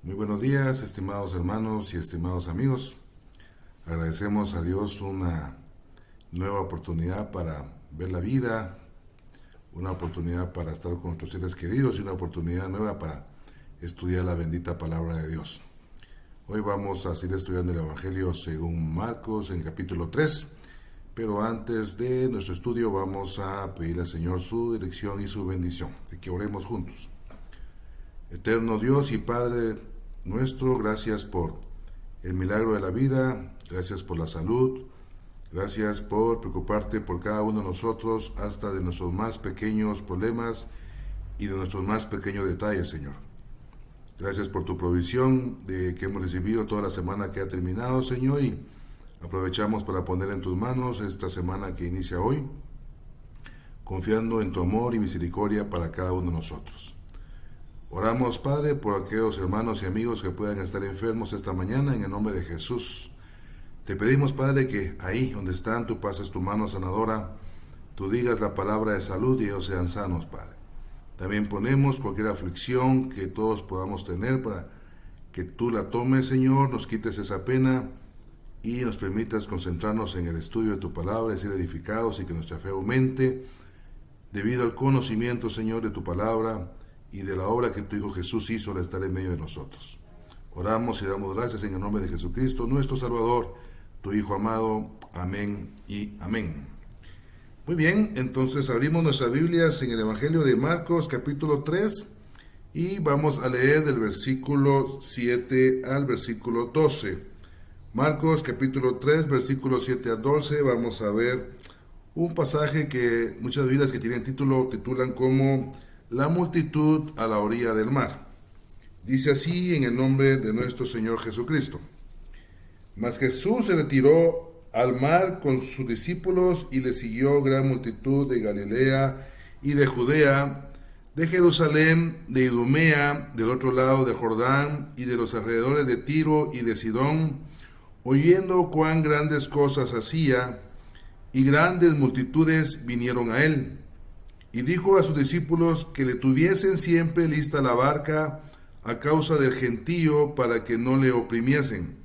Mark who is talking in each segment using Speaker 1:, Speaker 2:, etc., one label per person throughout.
Speaker 1: Muy buenos días, estimados hermanos y estimados amigos. Agradecemos a Dios una nueva oportunidad para ver la vida, una oportunidad para estar con nuestros seres queridos y una oportunidad nueva para estudiar la bendita palabra de Dios. Hoy vamos a seguir estudiando el Evangelio según Marcos en capítulo 3, pero antes de nuestro estudio vamos a pedir al Señor su dirección y su bendición, de que oremos juntos. Eterno Dios y Padre nuestro, gracias por el milagro de la vida, gracias por la salud, gracias por preocuparte por cada uno de nosotros, hasta de nuestros más pequeños problemas y de nuestros más pequeños detalles, Señor. Gracias por tu provisión que hemos recibido toda la semana que ha terminado, Señor, y aprovechamos para poner en tus manos esta semana que inicia hoy, confiando en tu amor y misericordia para cada uno de nosotros. Oramos, Padre, por aquellos hermanos y amigos que puedan estar enfermos esta mañana, en el nombre de Jesús. Te pedimos, Padre, que ahí donde están, tú pases tu mano sanadora, tú digas la palabra de salud y ellos sean sanos, Padre. También ponemos cualquier aflicción que todos podamos tener para que tú la tomes, Señor, nos quites esa pena y nos permitas concentrarnos en el estudio de tu palabra y ser edificados y que nuestra fe aumente debido al conocimiento, Señor, de tu palabra y de la obra que tu Hijo Jesús hizo al estar en medio de nosotros. Oramos y damos gracias en el nombre de Jesucristo, nuestro Salvador, tu Hijo amado. Amén y amén. Muy bien, entonces abrimos nuestras Biblias en el Evangelio de Marcos, capítulo 3, y vamos a leer del versículo 7 al versículo 12. Marcos, capítulo 3, versículos 7 al 12, vamos a ver un pasaje que muchas Biblias que tienen título titulan como La multitud a la orilla del mar. Dice así en el nombre de nuestro Señor Jesucristo. Mas Jesús se retiró al mar con sus discípulos y le siguió gran multitud de Galilea y de Judea, de Jerusalén, de Idumea, del otro lado de Jordán y de los alrededores de Tiro y de Sidón, oyendo cuán grandes cosas hacía, y grandes multitudes vinieron a él. Y dijo a sus discípulos que le tuviesen siempre lista la barca a causa del gentío para que no le oprimiesen.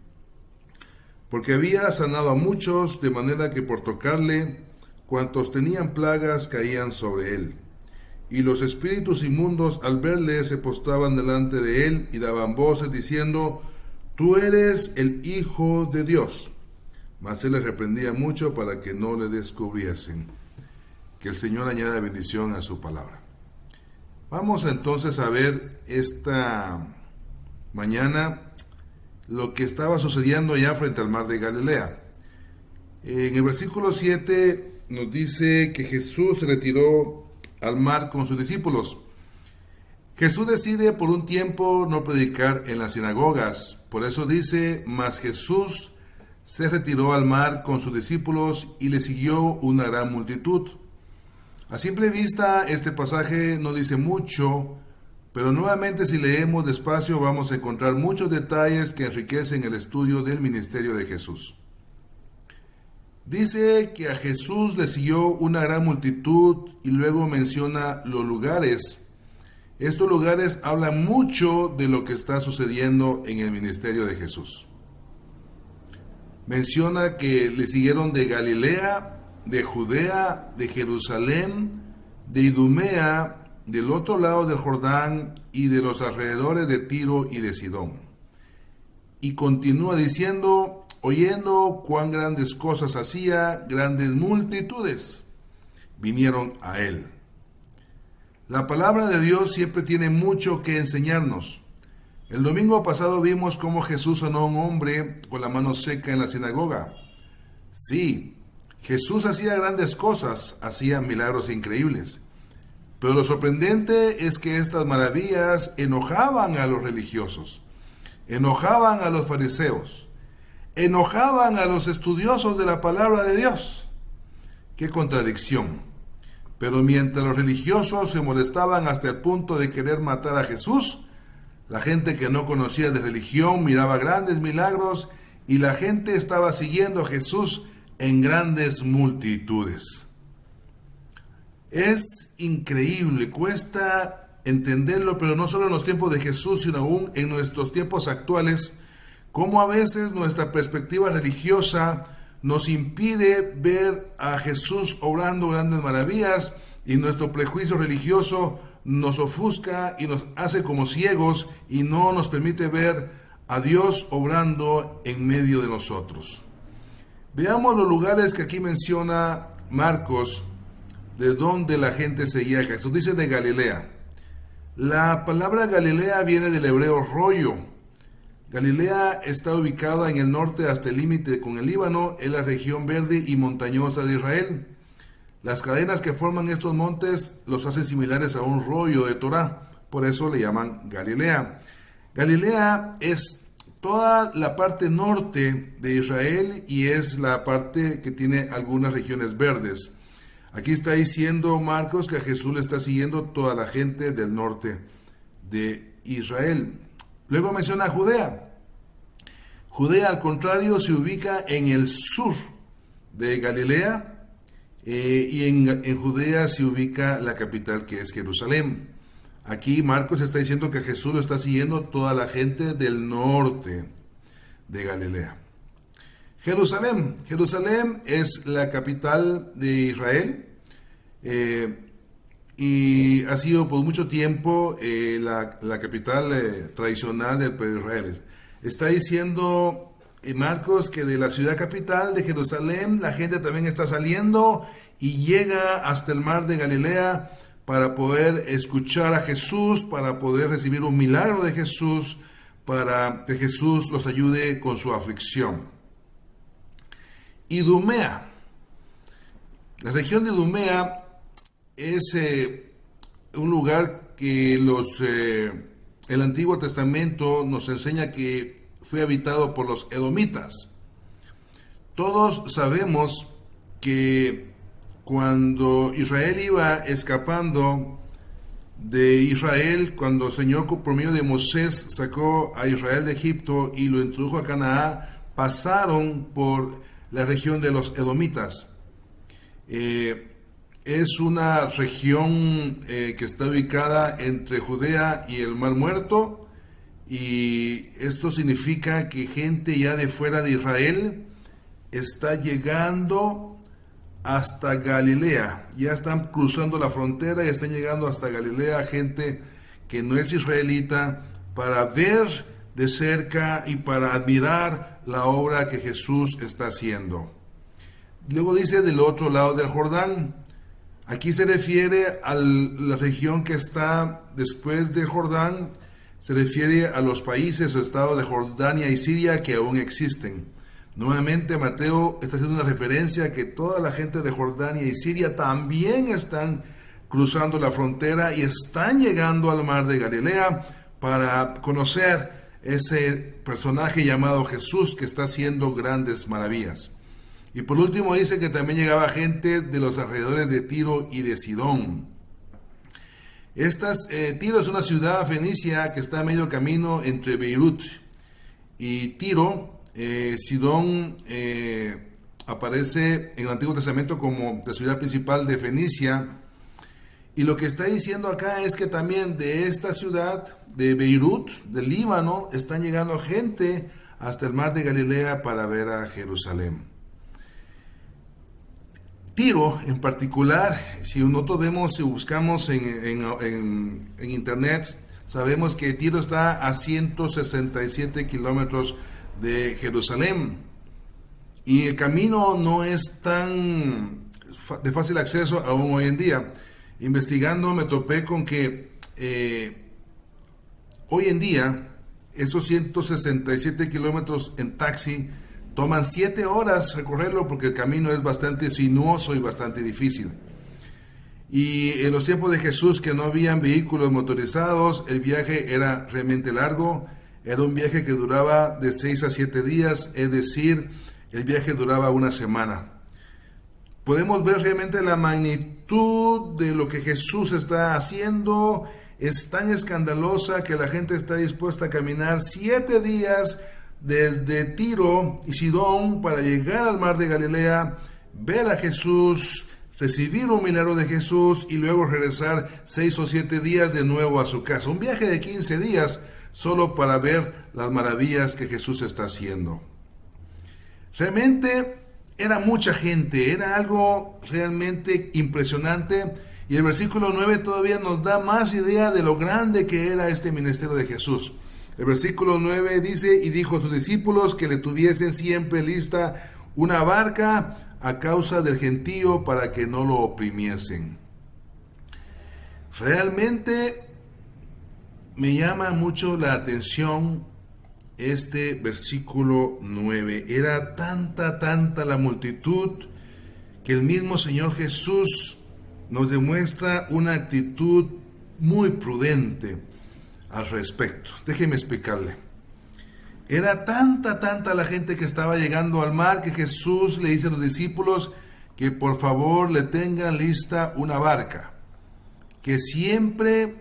Speaker 1: Porque había sanado a muchos, de manera que por tocarle, cuantos tenían plagas caían sobre él. Y los espíritus inmundos al verle se postraban delante de él y daban voces diciendo: Tú eres el Hijo de Dios. Mas él les reprendía mucho para que no le descubriesen. Que el Señor añada bendición a su palabra. Vamos entonces a ver esta mañana lo que estaba sucediendo allá frente al mar de Galilea. En el versículo 7 nos dice que Jesús se retiró al mar con sus discípulos. Jesús decide por un tiempo no predicar en las sinagogas. Por eso dice, mas Jesús se retiró al mar con sus discípulos y le siguió una gran multitud. A simple vista, este pasaje no dice mucho, pero nuevamente si leemos despacio vamos a encontrar muchos detalles que enriquecen el estudio del ministerio de Jesús. Dice que a Jesús le siguió una gran multitud y luego menciona los lugares. Estos lugares hablan mucho de lo que está sucediendo en el ministerio de Jesús. Menciona que le siguieron de Galilea, de Judea, de Jerusalén, de Idumea, del otro lado del Jordán y de los alrededores de Tiro y de Sidón. Y continúa diciendo, oyendo cuán grandes cosas hacía, grandes multitudes vinieron a él. La palabra de Dios siempre tiene mucho que enseñarnos. El domingo pasado vimos cómo Jesús sanó a un hombre con la mano seca en la sinagoga. Sí, Jesús hacía grandes cosas, hacía milagros increíbles. Pero lo sorprendente es que estas maravillas enojaban a los religiosos, enojaban a los fariseos, enojaban a los estudiosos de la palabra de Dios. ¡Qué contradicción! Pero mientras los religiosos se molestaban hasta el punto de querer matar a Jesús, la gente que no conocía de religión miraba grandes milagros y la gente estaba siguiendo a Jesús en grandes multitudes. Es increíble, cuesta entenderlo, pero no solo en los tiempos de Jesús, sino aún en nuestros tiempos actuales, cómo a veces nuestra perspectiva religiosa nos impide ver a Jesús obrando grandes maravillas, y nuestro prejuicio religioso nos ofusca y nos hace como ciegos y no nos permite ver a Dios obrando en medio de nosotros. Veamos los lugares que aquí menciona Marcos, de donde la gente seguía a Jesús. Dice de Galilea. La palabra Galilea viene del hebreo rollo. Galilea está ubicada en el norte hasta el límite con el Líbano, en la región verde y montañosa de Israel. Las cadenas que forman estos montes los hacen similares a un rollo de Torá, por eso le llaman Galilea. Galilea es toda la parte norte de Israel y es la parte que tiene algunas regiones verdes. Aquí está diciendo Marcos que a Jesús le está siguiendo toda la gente del norte de Israel. Luego menciona Judea. Judea, al contrario, se ubica en el sur de Galilea, y en Judea se ubica la capital, que es Jerusalén. Aquí Marcos está diciendo que a Jesús lo está siguiendo toda la gente del norte de Galilea. Jerusalén. Jerusalén es la capital de Israel, y ha sido por mucho tiempo la capital tradicional del pueblo de Israel. Está diciendo Marcos que de la ciudad capital de Jerusalén la gente también está saliendo y llega hasta el mar de Galilea para poder escuchar a Jesús, para poder recibir un milagro de Jesús, para que Jesús los ayude con su aflicción. Idumea. La región de Idumea es un lugar que el Antiguo Testamento nos enseña que fue habitado por los edomitas. Todos sabemos que cuando Israel iba escapando de Israel, cuando el Señor por medio de Moisés sacó a Israel de Egipto y lo introdujo a Canaán, pasaron por la región de los edomitas. Es una región que está ubicada entre Judea y el Mar Muerto, y esto significa que gente ya de fuera de Israel está llegando hasta Galilea, ya están cruzando la frontera y están llegando hasta Galilea gente que no es israelita, para ver de cerca y para admirar la obra que Jesús está haciendo. Luego dice del otro lado del Jordán. Aquí se refiere a la región que está después de Jordán, se refiere a los países o estados de Jordania y Siria que aún existen. Nuevamente Mateo está haciendo una referencia a que toda la gente de Jordania y Siria también están cruzando la frontera y están llegando al mar de Galilea para conocer ese personaje llamado Jesús que está haciendo grandes maravillas. Y por último dice que también llegaba gente de los alrededores de Tiro y de Sidón. Tiro es una ciudad fenicia que está a medio camino entre Beirut y Tiro. Sidón aparece en el Antiguo Testamento como la ciudad principal de Fenicia, y lo que está diciendo acá es que también de esta ciudad de Beirut, del Líbano, están llegando gente hasta el mar de Galilea para ver a Jerusalén. Tiro en particular, si nosotros buscamos en internet, sabemos que Tiro está a 167 kilómetros de Jerusalén, y el camino no es tan de fácil acceso aún hoy en día. Investigando me topé con que hoy en día esos 167 kilómetros en taxi toman 7 horas recorrerlo, porque el camino es bastante sinuoso y bastante difícil. Y en los tiempos de Jesús, que no habían vehículos motorizados, el viaje era realmente largo. Era un viaje que duraba de 6 a 7 días, es decir, el viaje duraba una semana. Podemos ver realmente la magnitud de lo que Jesús está haciendo. Es tan escandalosa que la gente está dispuesta a caminar 7 días desde Tiro y Sidón para llegar al mar de Galilea, ver a Jesús, recibir un milagro de Jesús y luego regresar 6 o 7 días de nuevo a su casa. Un viaje de 15 días solo para ver las maravillas que Jesús está haciendo. Realmente era mucha gente, era algo realmente impresionante, y el versículo 9 todavía nos da más idea de lo grande que era este ministerio de Jesús. El versículo 9 dice: y dijo a sus discípulos que le tuviesen siempre lista una barca a causa del gentío para que no lo oprimiesen. Realmente me llama mucho la atención este versículo 9. Era tanta la multitud que el mismo Señor Jesús nos demuestra una actitud muy prudente al respecto. Déjeme explicarle. Era tanta la gente que estaba llegando al mar que Jesús le dice a los discípulos que por favor le tengan lista una barca, que siempre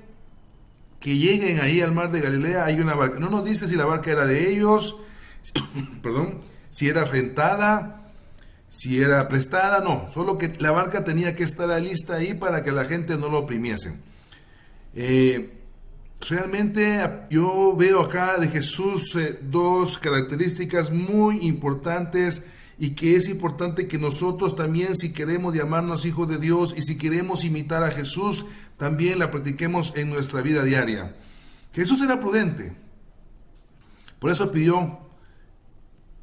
Speaker 1: que lleguen ahí al mar de Galilea hay una barca. No nos dice si la barca era de ellos, si era rentada, si era prestada, no, solo que la barca tenía que estar lista ahí para que la gente no lo oprimiese. Realmente yo veo acá de Jesús dos características muy importantes, y que es importante que nosotros también, si queremos llamarnos hijos de Dios y si queremos imitar a Jesús, también la practiquemos en nuestra vida diaria. Jesús era prudente, por eso pidió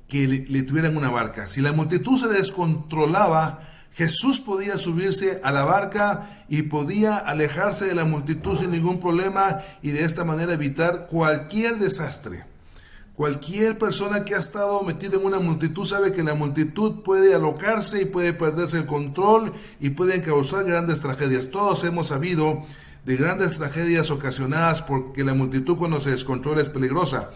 Speaker 1: que le tuvieran una barca. Si la multitud se descontrolaba, Jesús podía subirse a la barca y podía alejarse de la multitud sin ningún problema, y de esta manera evitar cualquier desastre. Cualquier persona que ha estado metida en una multitud sabe que la multitud puede alocarse y puede perderse el control y pueden causar grandes tragedias. Todos hemos sabido de grandes tragedias ocasionadas porque la multitud, cuando se descontrola, es peligrosa.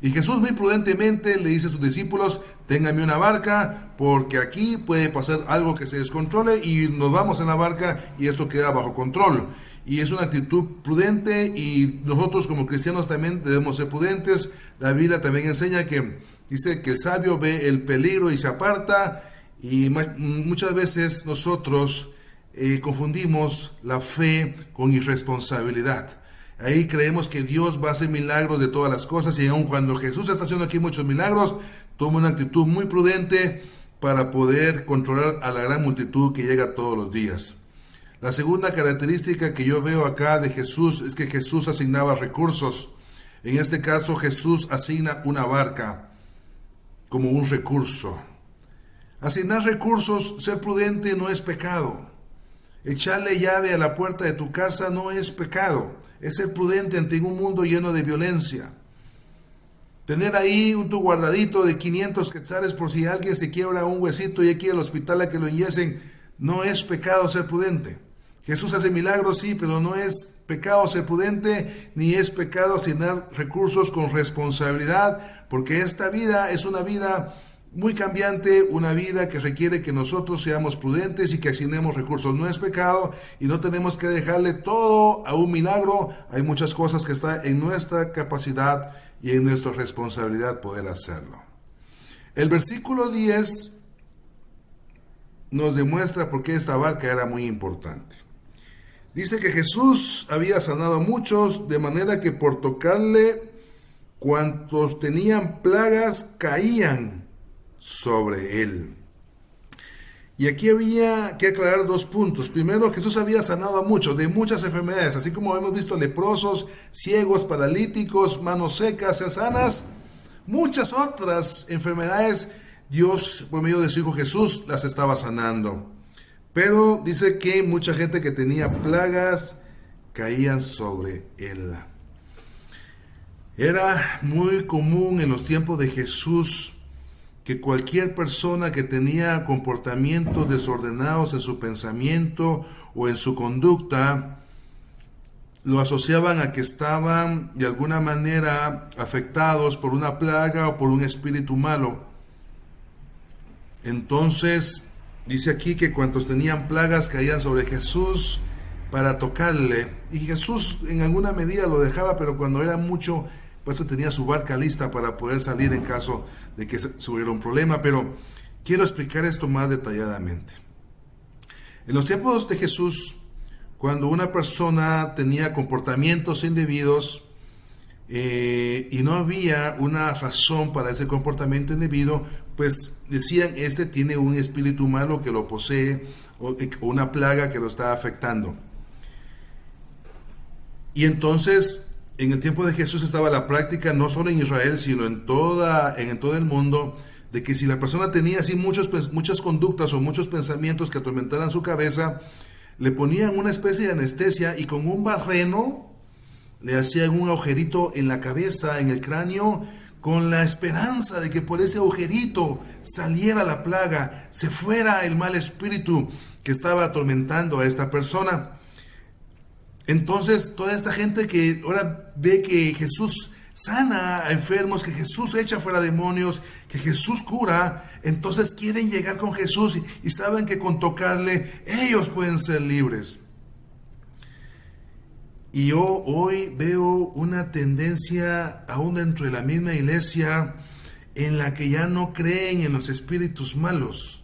Speaker 1: Y Jesús muy prudentemente le dice a sus discípulos: ténganme una barca, porque aquí puede pasar algo que se descontrole y nos vamos en la barca y esto queda bajo control. Y es una actitud prudente, y nosotros como cristianos también debemos ser prudentes. La Biblia también enseña que dice que el sabio ve el peligro y se aparta, y muchas veces nosotros confundimos la fe con irresponsabilidad. Ahí creemos que Dios va a hacer milagros de todas las cosas, y aun cuando Jesús está haciendo aquí muchos milagros, toma una actitud muy prudente para poder controlar a la gran multitud que llega todos los días. La segunda característica que yo veo acá de Jesús es que Jesús asignaba recursos. En este caso, Jesús asigna una barca como un recurso. Asignar recursos, ser prudente, no es pecado. Echarle llave a la puerta de tu casa no es pecado. Es ser prudente ante un mundo lleno de violencia. Tener ahí tu guardadito de 500 quetzales por si alguien se quiebra un huesito y hay que ir al hospital a que lo inyecen, no es pecado ser prudente. Jesús hace milagros, sí, pero no es pecado ser prudente, ni es pecado asignar recursos con responsabilidad, porque esta vida es una vida muy cambiante, una vida que requiere que nosotros seamos prudentes y que asignemos recursos. No es pecado, y no tenemos que dejarle todo a un milagro. Hay muchas cosas que están en nuestra capacidad y en nuestra responsabilidad poder hacerlo. El versículo 10 nos demuestra por qué esta barca era muy importante. Dice que Jesús había sanado a muchos, de manera que por tocarle, cuantos tenían plagas caían sobre él. Y aquí había que aclarar dos puntos. Primero, Jesús había sanado a muchos de muchas enfermedades, así como hemos visto leprosos, ciegos, paralíticos, manos secas, ser sanas. Muchas otras enfermedades Dios, por medio de su Hijo Jesús, las estaba sanando. Pero dice que mucha gente que tenía plagas caían sobre él. Era muy común en los tiempos de Jesús que cualquier persona que tenía comportamientos desordenados en su pensamiento o en su conducta, lo asociaban a que estaban de alguna manera afectados por una plaga o por un espíritu malo. Entonces, dice aquí que cuantos tenían plagas caían sobre Jesús para tocarle. Y Jesús en alguna medida lo dejaba, pero cuando era mucho, pues tenía su barca lista para poder salir en caso de que se hubiera un problema. Pero quiero explicar esto más detalladamente. En los tiempos de Jesús, cuando una persona tenía comportamientos indebidos y no había una razón para ese comportamiento indebido, pues decían, este tiene un espíritu malo que lo posee o una plaga que lo está afectando. Y entonces, en el tiempo de Jesús estaba la práctica, no solo en Israel, sino en todo el mundo, de que si la persona tenía así muchas conductas o muchos pensamientos que atormentaran su cabeza, le ponían una especie de anestesia y con un barreno le hacían un agujerito en la cabeza, en el cráneo, con la esperanza de que por ese agujerito saliera la plaga, se fuera el mal espíritu que estaba atormentando a esta persona. Entonces, toda esta gente que ahora ve que Jesús sana a enfermos, que Jesús echa fuera demonios, que Jesús cura, entonces quieren llegar con Jesús y saben que con tocarle ellos pueden ser libres. Y yo hoy veo una tendencia aún dentro de la misma iglesia en la que ya no creen en los espíritus malos.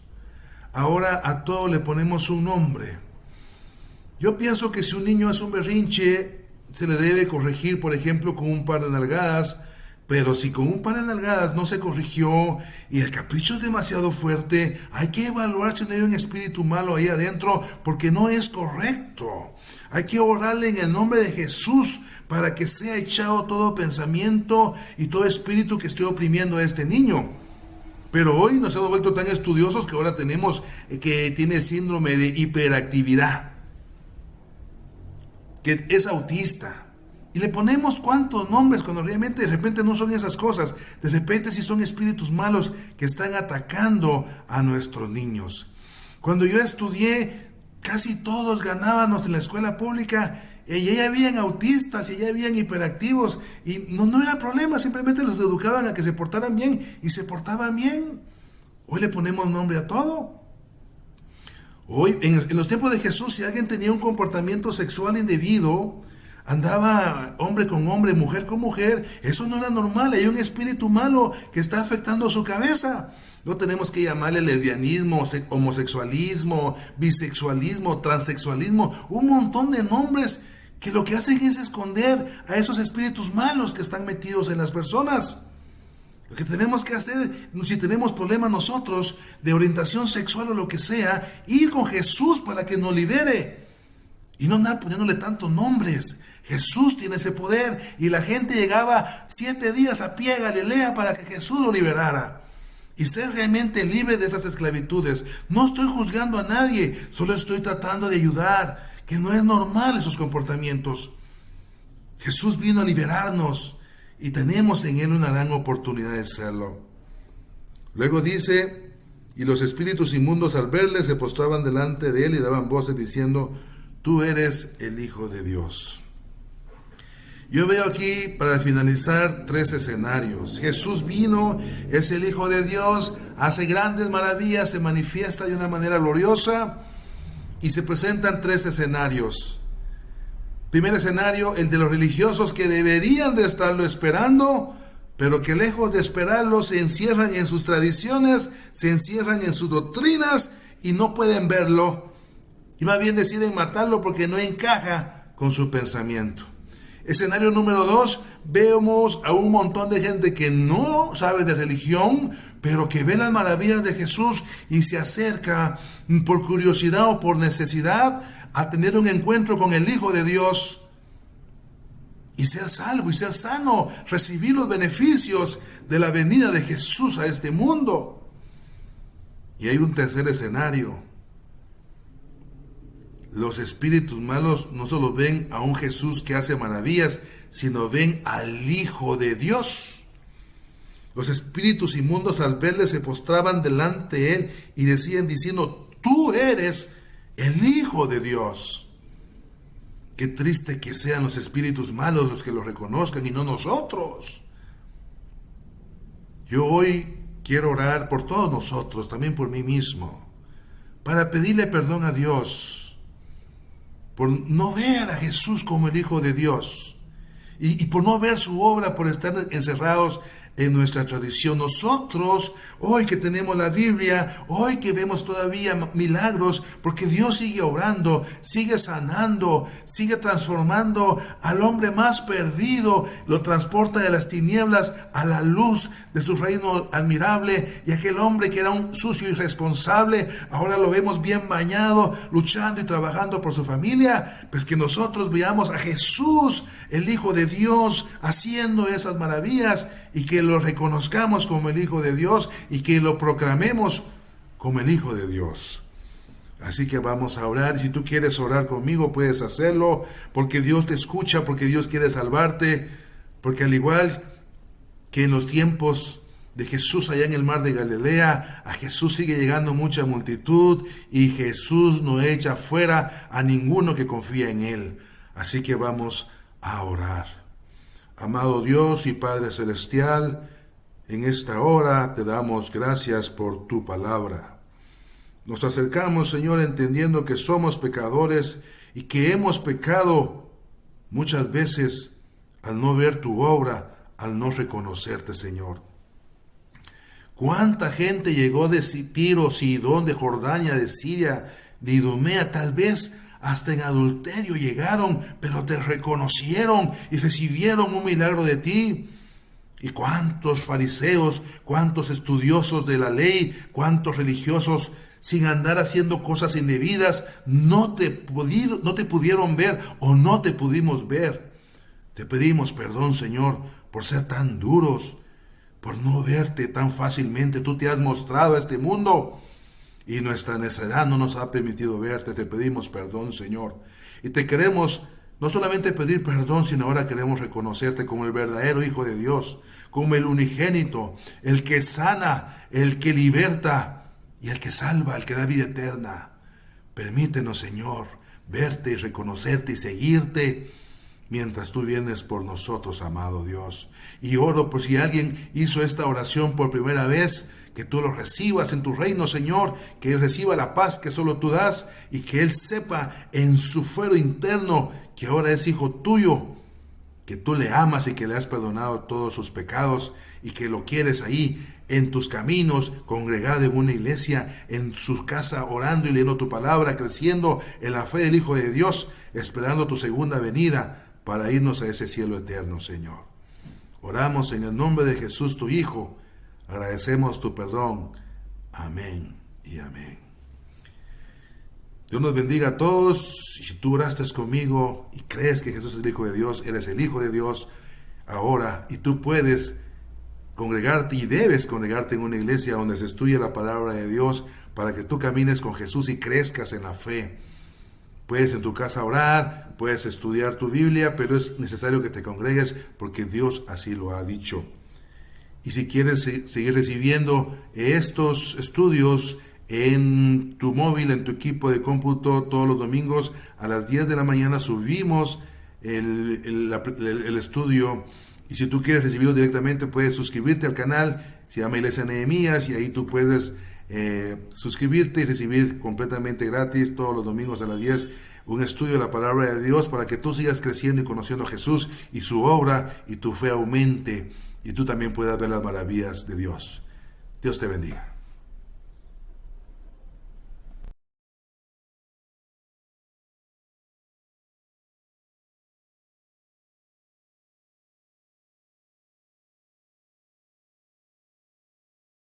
Speaker 1: Ahora a todo le ponemos un nombre. Yo pienso que si un niño hace un berrinche, se le debe corregir, por ejemplo, con un par de nalgadas, pero si con un par de nalgadas no se corrigió y el capricho es demasiado fuerte, hay que evaluar si no hay un espíritu malo ahí adentro, porque no es correcto. Hay que orarle en el nombre de Jesús para que sea echado todo pensamiento y todo espíritu que esté oprimiendo a este niño. Pero hoy nos hemos vuelto tan estudiosos que ahora tenemos que tiene síndrome de hiperactividad, que es autista. Y le ponemos cuántos nombres cuando realmente de repente no son esas cosas. De repente sí son espíritus malos que están atacando a nuestros niños. Cuando yo estudié, casi todos ganábamos en la escuela pública y ya habían autistas y ya habían hiperactivos. Y no era problema, simplemente los educaban a que se portaran bien y se portaban bien. Hoy le ponemos nombre a todo. Hoy, en los tiempos de Jesús, si alguien tenía un comportamiento sexual indebido, andaba hombre con hombre, mujer con mujer, eso no era normal. Hay un espíritu malo que está afectando su cabeza. No tenemos que llamarle lesbianismo, homosexualismo, bisexualismo, transexualismo, un montón de nombres que lo que hacen es esconder a esos espíritus malos que están metidos en las personas. Lo que tenemos que hacer, si tenemos problemas nosotros de orientación sexual o lo que sea, ir con Jesús para que nos libere. Y no andar poniéndole tantos nombres. Jesús tiene ese poder y la gente llegaba 7 días a pie a Galilea para que Jesús lo liberara. Y ser realmente libre de esas esclavitudes. No estoy juzgando a nadie, solo estoy tratando de ayudar, que no es normal esos comportamientos. Jesús vino a liberarnos. Y tenemos en él una gran oportunidad de serlo. Luego dice, y los espíritus inmundos al verle se postraban delante de él y daban voces diciendo, tú eres el Hijo de Dios. Yo veo aquí, para finalizar, 3 escenarios. Jesús vino, es el Hijo de Dios, hace grandes maravillas, se manifiesta de una manera gloriosa y se presentan 3 escenarios. Primer escenario, el de los religiosos que deberían de estarlo esperando, pero que lejos de esperarlo se encierran en sus tradiciones, se encierran en sus doctrinas y no pueden verlo. Y más bien deciden matarlo porque no encaja con su pensamiento. Escenario número 2, vemos a un montón de gente que no sabe de religión, pero que ve las maravillas de Jesús y se acerca por curiosidad o por necesidad a tener un encuentro con el Hijo de Dios y ser salvo y ser sano, recibir los beneficios de la venida de Jesús a este mundo. Y hay un tercer escenario. Los espíritus malos no solo ven a un Jesús que hace maravillas, sino ven al Hijo de Dios. Los espíritus inmundos al verle se postraban delante de él y decían diciendo, tú eres el Hijo de Dios. Qué triste que sean los espíritus malos los que lo reconozcan y no nosotros. Yo hoy quiero orar por todos nosotros, también por mí mismo, para pedirle perdón a Dios por no ver a Jesús como el Hijo de Dios y por no ver su obra, por estar encerrados en nuestra tradición. Nosotros, hoy que tenemos la Biblia, hoy que vemos todavía milagros, porque Dios sigue obrando, sigue sanando, sigue transformando al hombre más perdido, lo transporta de las tinieblas a la luz de su reino admirable, y aquel hombre que era un sucio irresponsable, ahora lo vemos bien bañado, luchando y trabajando por su familia. Pues que nosotros veamos a Jesús, el Hijo de Dios, haciendo esas maravillas, y que lo reconozcamos como el Hijo de Dios y que lo proclamemos como el Hijo de Dios. Así que vamos a orar. Si tú quieres orar conmigo, puedes hacerlo, porque Dios te escucha, porque Dios quiere salvarte, porque al igual que en los tiempos de Jesús allá en el mar de Galilea, a Jesús sigue llegando mucha multitud, y Jesús no echa fuera a ninguno que confía en Él. Así que vamos a orar. Amado Dios y Padre Celestial, en esta hora te damos gracias por tu palabra. Nos acercamos, Señor, entendiendo que somos pecadores y que hemos pecado muchas veces al no ver tu obra, al no reconocerte, Señor. ¿Cuánta gente llegó de Tiro, Sidón, de Jordania, de Siria, de Idumea, tal vez hasta en adulterio llegaron, pero te reconocieron y recibieron un milagro de ti? ¿Y cuántos fariseos, cuántos estudiosos de la ley, cuántos religiosos, sin andar haciendo cosas indebidas, no te pudieron ver o no te pudimos ver? Te pedimos perdón, Señor, por ser tan duros, por no verte tan fácilmente. Tú te has mostrado a este mundo y nuestra necedad no nos ha permitido verte. Te pedimos perdón, Señor. Y te queremos no solamente pedir perdón, sino ahora queremos reconocerte como el verdadero Hijo de Dios, como el unigénito, el que sana, el que liberta y el que salva, el que da vida eterna. Permítenos, Señor, verte y reconocerte y seguirte mientras tú vienes por nosotros, amado Dios. Y oro por si alguien hizo esta oración por primera vez, que tú lo recibas en tu reino, Señor, que él reciba la paz que solo tú das, y que él sepa en su fuero interno que ahora es hijo tuyo, que tú le amas y que le has perdonado todos sus pecados, y que lo quieres ahí en tus caminos, congregado en una iglesia, en su casa, orando y leyendo tu palabra, creciendo en la fe del Hijo de Dios, esperando tu segunda venida para irnos a ese cielo eterno, Señor. Oramos en el nombre de Jesús, tu Hijo. Agradecemos tu perdón. Amén y amén. Dios nos bendiga a todos. Si tú oraste conmigo y crees que Jesús es el Hijo de Dios, eres el Hijo de Dios ahora, y tú puedes congregarte y debes congregarte en una iglesia donde se estudia la palabra de Dios para que tú camines con Jesús y crezcas en la fe. Puedes en tu casa orar, puedes estudiar tu Biblia, pero es necesario que te congregues porque Dios así lo ha dicho. Y si quieres seguir recibiendo estos estudios en tu móvil, en tu equipo de cómputo, todos los domingos a las 10 de la mañana subimos el estudio. Y si tú quieres recibirlo directamente, puedes suscribirte al canal, se llama Iglesia Nehemías, y ahí tú puedes suscribirte y recibir completamente gratis todos los domingos a las 10 un estudio de la palabra de Dios, para que tú sigas creciendo y conociendo a Jesús y su obra, y tu fe aumente y tú también puedas ver las maravillas de Dios. Dios te bendiga.